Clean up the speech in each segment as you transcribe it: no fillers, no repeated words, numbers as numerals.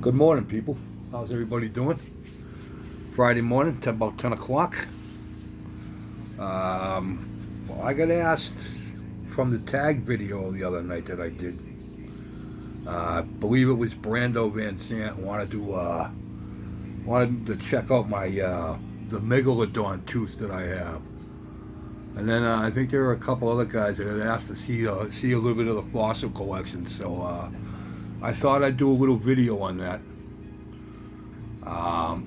Good morning, people. How's everybody doing? Friday morning, about 10 o'clock. Well, I got asked from the tag video the other night that I did. I believe it was Brando Van Sant wanted to check out my the megalodon tooth that I have, and then I think there were a couple other guys that had asked to see a little bit of the fossil collection. So I thought I'd do a little video on that.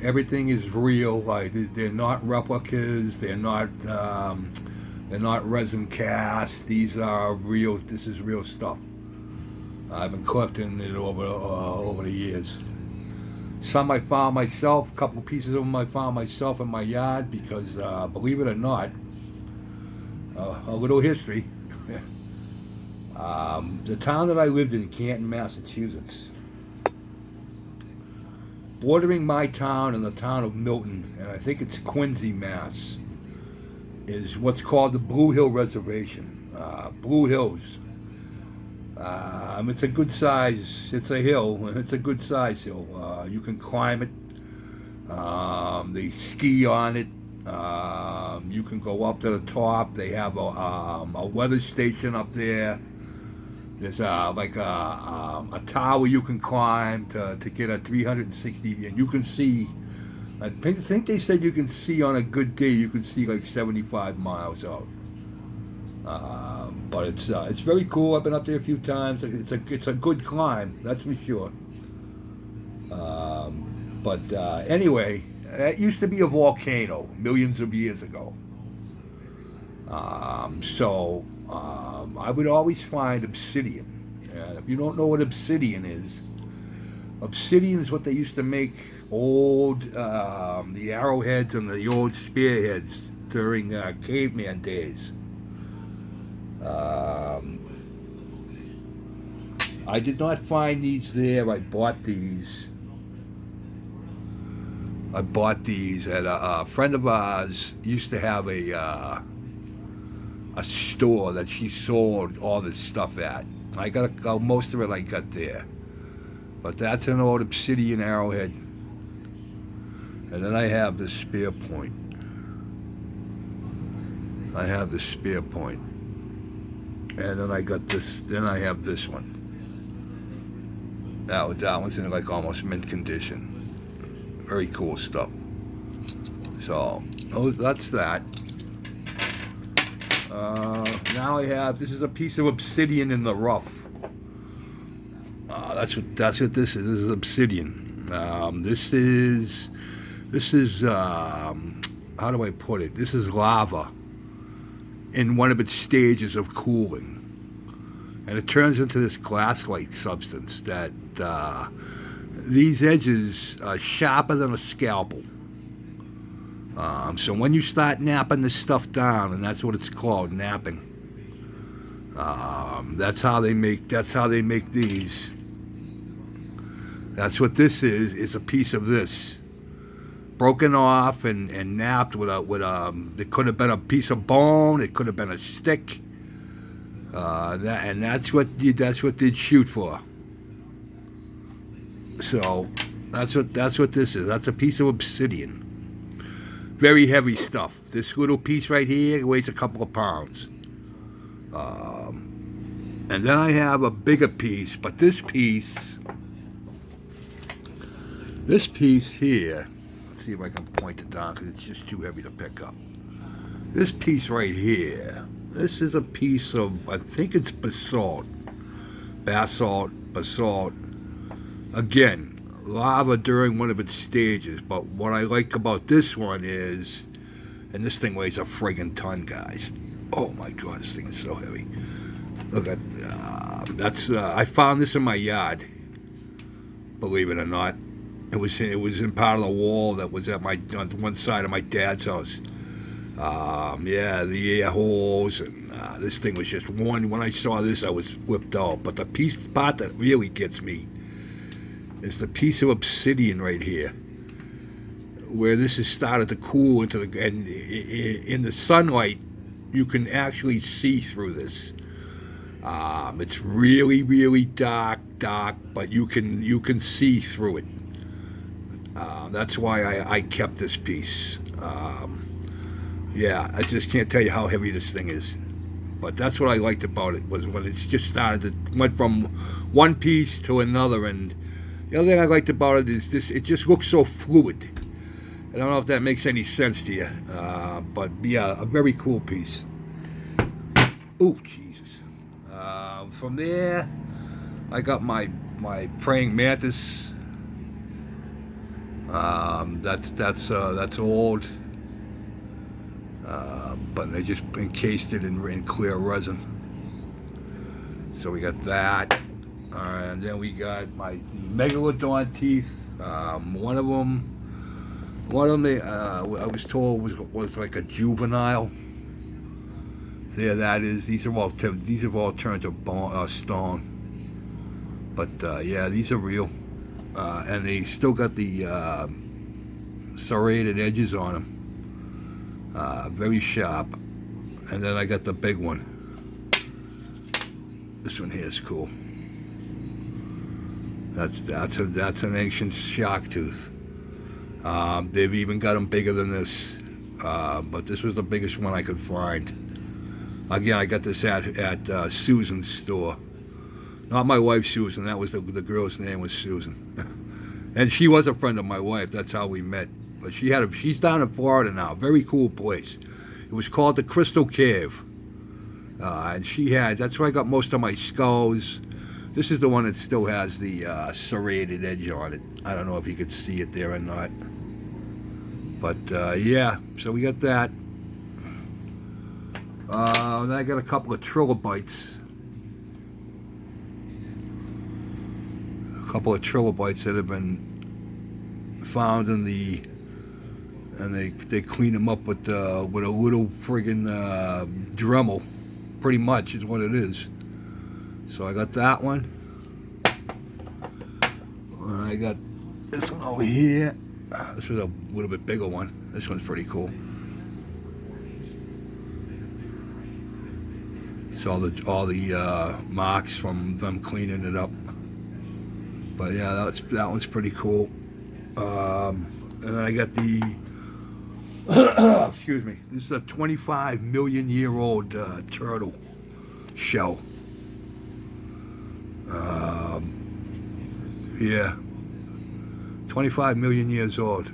Everything is real. Like they're not replicas. They're not resin casts. These are real. This is real stuff. I've been collecting it over the years. Some I found myself. A couple pieces of them I found myself in my yard because, believe it or not, a little history. The town that I lived in, Canton, Massachusetts, bordering my town and the town of Milton, and I think it's Quincy, Mass, is what's called the Blue Hill Reservation. Blue Hills. It's a good size. It's a hill, and it's a good size hill. You can climb it. They ski on it. You can go up to the top. They have a weather station up there. There's a tower you can climb to get a 360 view. And you can see, I think they said you can see on a good day, you can see like 75 miles out. But it's very cool. I've been up there a few times. It's a good climb, that's for sure. But anyway, that used to be a volcano millions of years ago. I would always find obsidian. If you don't know what obsidian is what they used to make old the arrowheads and the old spearheads during caveman days. I did not find these there. I bought these. At a friend of ours used to have a store that she sold all this stuff at. I got most of it I got there, but that's an old obsidian arrowhead. And then I have the spear point. And then I got this. Then I have this one. That one's in like almost mint condition. Very cool stuff. So that's that. Now I have, this is a piece of obsidian in the rough. That's what this is. This is obsidian. This is how do I put it? This is lava in one of its stages of cooling, and it turns into this glass-like substance that these edges are sharper than a scalpel. So when you start napping this stuff down, and that's what it's called, napping. That's how they make these. That's what this is. It's a piece of this, broken off and napped with it could have been a piece of bone. It could have been a stick. That's what they'd shoot for. So that's what this is. That's a piece of obsidian. Very heavy stuff. This little piece right here weighs a couple of pounds. And then I have a bigger piece, but this piece here, let's see if I can point it down because it's just too heavy to pick up. This piece right here, this is a piece of, I think it's basalt. Again, lava during one of its stages, but what I like about this one is, and this thing weighs a friggin' ton, guys. Oh my god, this thing is so heavy. Look at I found this in my yard, believe it or not. It was in part of the wall that was on one side of my dad's house. The air holes, and this thing was just one. When I saw this, I was flipped out. But the part that really gets me is the piece of obsidian right here, where this has started to cool into and in the sunlight, you can actually see through this. It's really, really dark. dark, but you can see through it. That's why I kept this piece. Yeah, I just can't tell you how heavy this thing is. But that's what I liked about it, was when it's just started, it went from one piece to another. And the other thing I liked about it is this, it just looks so fluid. I don't know if that makes any sense to you, but yeah, a very cool piece. Oh, Jesus. From there, I got my praying mantis. That's old, but they just encased it in clear resin. So we got that, and then we got the megalodon teeth. One of them, I was told was like a juvenile. There, that is. These have all turned to stone. But yeah, these are real, and they still got the serrated edges on them, very sharp. And then I got the big one. This one here is cool. That's an ancient shark tooth. They've even got them bigger than this, but this was the biggest one I could find. Again, I got this at Susan's store. Not my wife, Susan. That was the girl's name was Susan, and she was a friend of my wife. That's how we met. But she's down in Florida now. Very cool place. It was called the Crystal Cave, and that's where I got most of my skulls. This is the one that still has the serrated edge on it. I don't know if you could see it there or not. But yeah, so we got that. Then I got a couple of trilobites. A couple of trilobites that have been found in the, and they clean them up with a little friggin' Dremel, pretty much is what it is. So I got that one. And I got this one over here. This was a little bit bigger one. This one's pretty cool. It's all the marks from them cleaning it up. But yeah, that one's pretty cool. And then I got the excuse me. This is a 25 million year old turtle shell. Yeah, 25 million years old.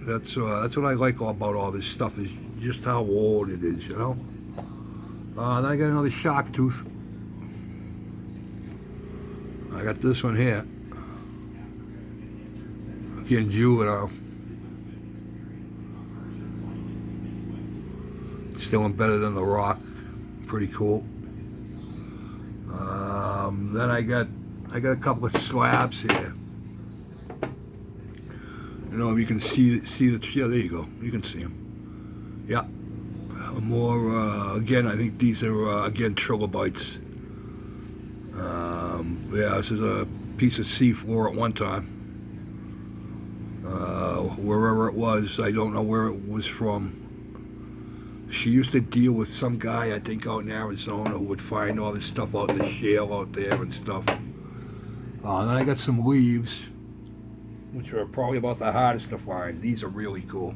That's what I like about all this stuff, is just how old it is, you know. Then I got another shark tooth. I got this one here. Again, juvenile. Still embedded in the rock. Pretty cool. Then I got a couple of slabs here. You know, if you can see the, yeah, there you go. You can see them. Yeah. More, again, I think these are, again, trilobites. Yeah, this is a piece of seafloor at one time. Wherever it was, I don't know where it was from. She used to deal with some guy, I think, out in Arizona, who would find all this stuff out in the shale out there and stuff. Then I got some leaves, which are probably about the hardest to find. These are really cool.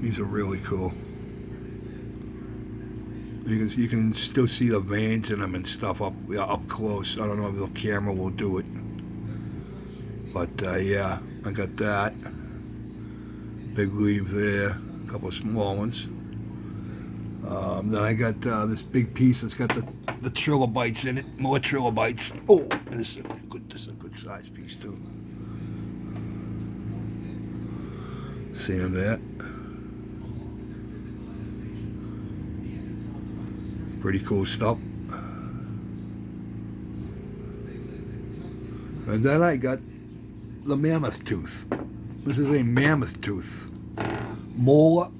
These are really cool. You can still see the veins in them and stuff up close. I don't know if the camera will do it. But yeah, I got that. Big leaf there. A couple of small ones. Then I got this big piece that's got the trilobites in it. More trilobites. Oh, and this is a good size piece too. See them there? Pretty cool stuff. And then I got the mammoth tooth. This is a mammoth tooth. Molar.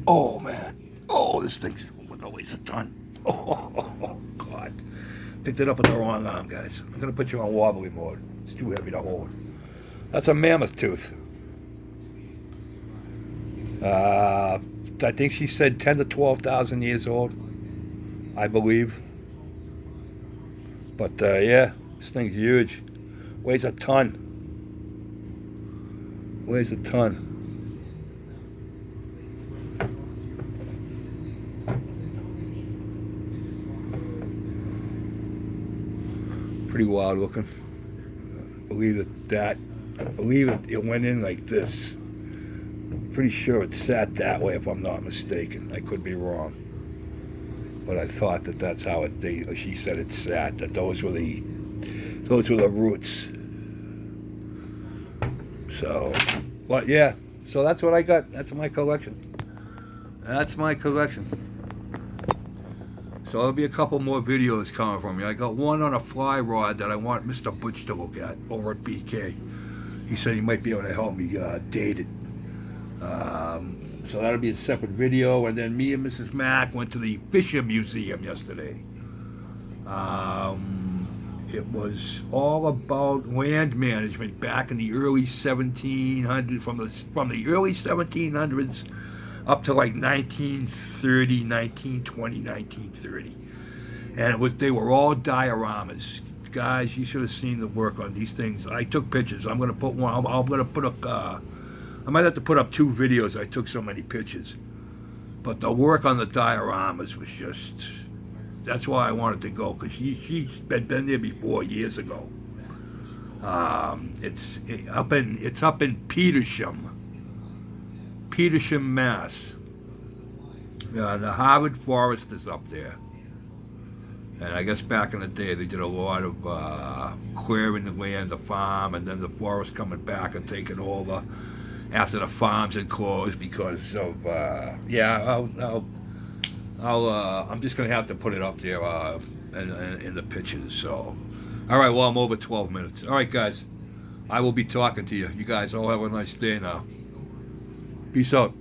Oh man. Oh, this thing's with always a ton. Oh God. Picked it up with the wrong arm, guys. I'm gonna put you on wobbly mode. It's too heavy to hold. That's a mammoth tooth. I think she said 10 to 12,000 years old, I believe. But yeah, this thing's huge. Weighs a ton. Weighs a ton. Pretty wild looking. Believe it went in like this. Pretty sure it sat that way if I'm not mistaken. I could be wrong. But I thought that that's how she said it sat, that those were the roots. So, but yeah, so that's what I got. That's my collection. That's my collection. So there'll be a couple more videos coming from me. I got one on a fly rod that I want Mr. Butch to look at over at BK. He said he might be able to help me date it. So that'll be a separate video. And then me and Mrs. Mack went to the Fisher Museum yesterday. It was all about land management back in the early 1700s, from the early 1700s up to like 1930, 1920, 1930. And they were all dioramas. Guys, you should have seen the work on these things. I took pictures. I'm going to put one. I'm going to put up. I might have to put up 2 videos. I took so many pictures. But the work on the dioramas was just. That's why I wanted to go, because she's been there before years ago. It's up in Petersham, Mass. The Harvard Forest is up there. And I guess back in the day they did a lot of clearing the land, the farm, and then the forest coming back and taking over after the farms had closed because of I'm just gonna have to put it up there in the pictures. So, all right. Well, I'm over 12 minutes. All right, guys. I will be talking to you. You guys all have a nice day now. Peace out.